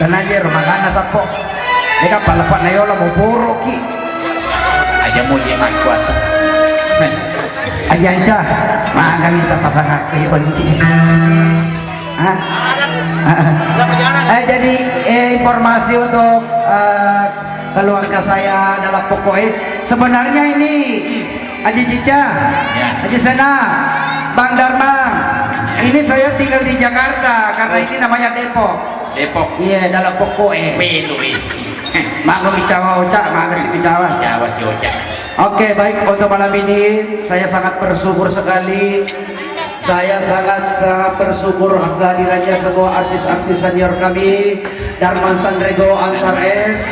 Tanajer magana sapo. Eka palapat na yola mo puro ki. Aja mo di kuat. Aja aja, magang kita pasang kaki penting. Jadi informasi untuk keluarga saya adalah pokoknya sebenarnya ini Haji Cica, Haji Sena, Bang Dharma. Ini saya tinggal di Jakarta karena ini namanya Depok. Depok. Iya, dalam pokoknya. Mak bicara Oca, mak kasih bicara. Jawa si Oca. Oke, baik, untuk malam ini saya sangat bersyukur sekali. Saya sangat bersyukur kehadirannya semua artis-artis senior kami, Darman Sandrego Ansar S,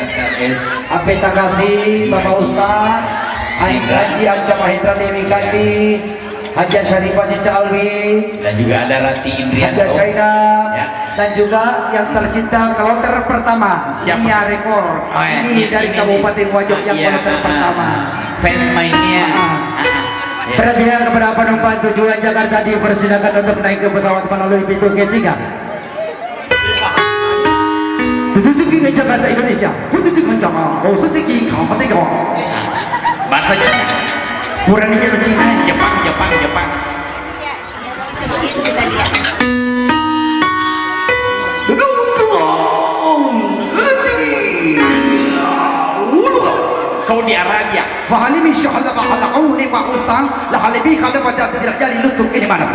Apeta Kasih, Bapak Ustadz, Haji Anca Mahendra Dewi Kandi, Haji Syarifah Cica Alwi, dan juga ada Rati Indrianto, Haji Syaina, ya. Dan juga yang tercinta kloter pertama, Nia Rekor. Ini dari Kabupaten Wajok yang kloter pertama. Fans mainnya. Perhatian kepada penumpang tujuan Jakarta dipersilakan untuk naik ke pesawat melalui pintu G3. Suzuki ke Jakarta Indonesia. Suzuki Kampatega. Bahasa Cina. Kurangnya Cina. Jepang. Itu kita lihat. Saudi Arabia. Fahalimi syahalla khalaquni wa ustan la halibi khalaqa tidak jadi lutut ini mana?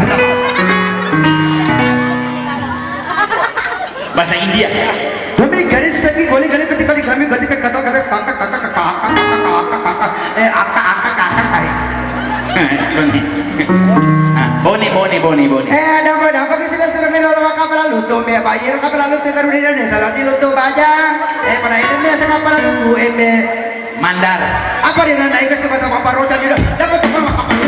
Bahasa India. Kami garis segi boleh garis ketika kami ganti kata-kata Boni. ada apa ke sila-sila melo kapal lutu me bayar kapal lutu karu di Indonesia salah di lutu baja pada Indonesia kapal lutu Mandar. apa dia naik ke sebatang apa roda dia dapat sama kapal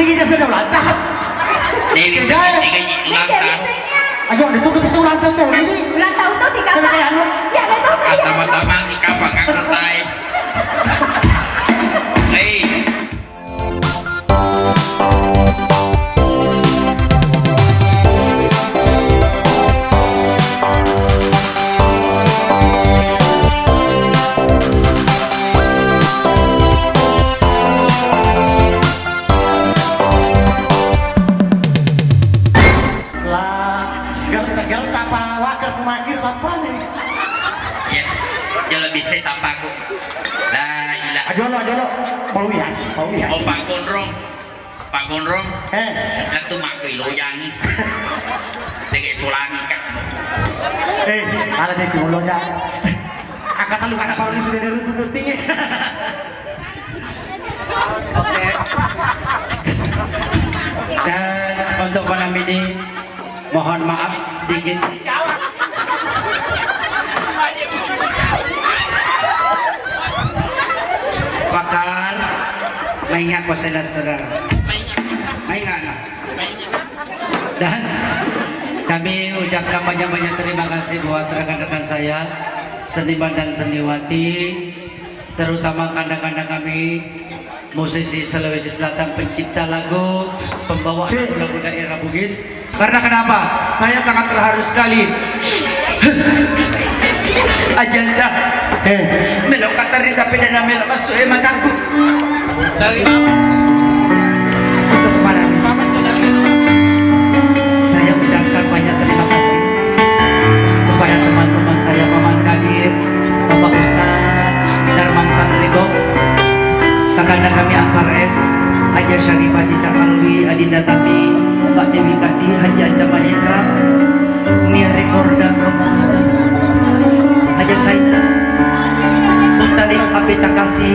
kita sudah ulang tahun. Dewi Guys. Dewi ulang tahun. Ayo, ditutup itu ulang tahun tuh ini. Ulang tahun tuh di Kami kayak anu. Ya, nggak tahu saya. Tama-tama ikaw pagkakatay. Hey. Lah, gal-gal apa wakil pemakir apa nih? Ya, ya lebih saya tanpa aku. La ilah. Ayo lo, mau lihat, mau lihat. Oh Pak Gondrong, Eh, itu makai loyangi. Dengan sulangi kan. ada deh cuma ya. Angkatan lu kan apa lu sudah dari tutup tinggi. Oke. Dan untuk malam ini mohon maaf sedikit. Pakar, maingat ko sila saudara. Maingat. Dan kami ucapkan banyak-banyak terima kasih buat rekan-rekan saya, seniman dan seniwati, terutama kandang-kandang kami, musisi Sulawesi Selatan, pencipta lagu, pembawa lagu-lagu daerah Bugis. Karena kenapa? Saya sangat terharu sekali. Ajanda, melok katari tapi dana melok masuk mataku. Dari mana? Untuk malam saya ucapkan banyak terima kasih kepada teman-teman saya, Paman Kadir, Bapak Ustad, Darman Sanrigo, kakanda kami Ansar S, Hajar Syarifah Cicak Alwi, Adinda Tapi, Mbak Dewi Kadi, Haji Anja Mahendra, Mia Rekor dan Romo Ada, Hajar Saina, Muntalik Api Takasi,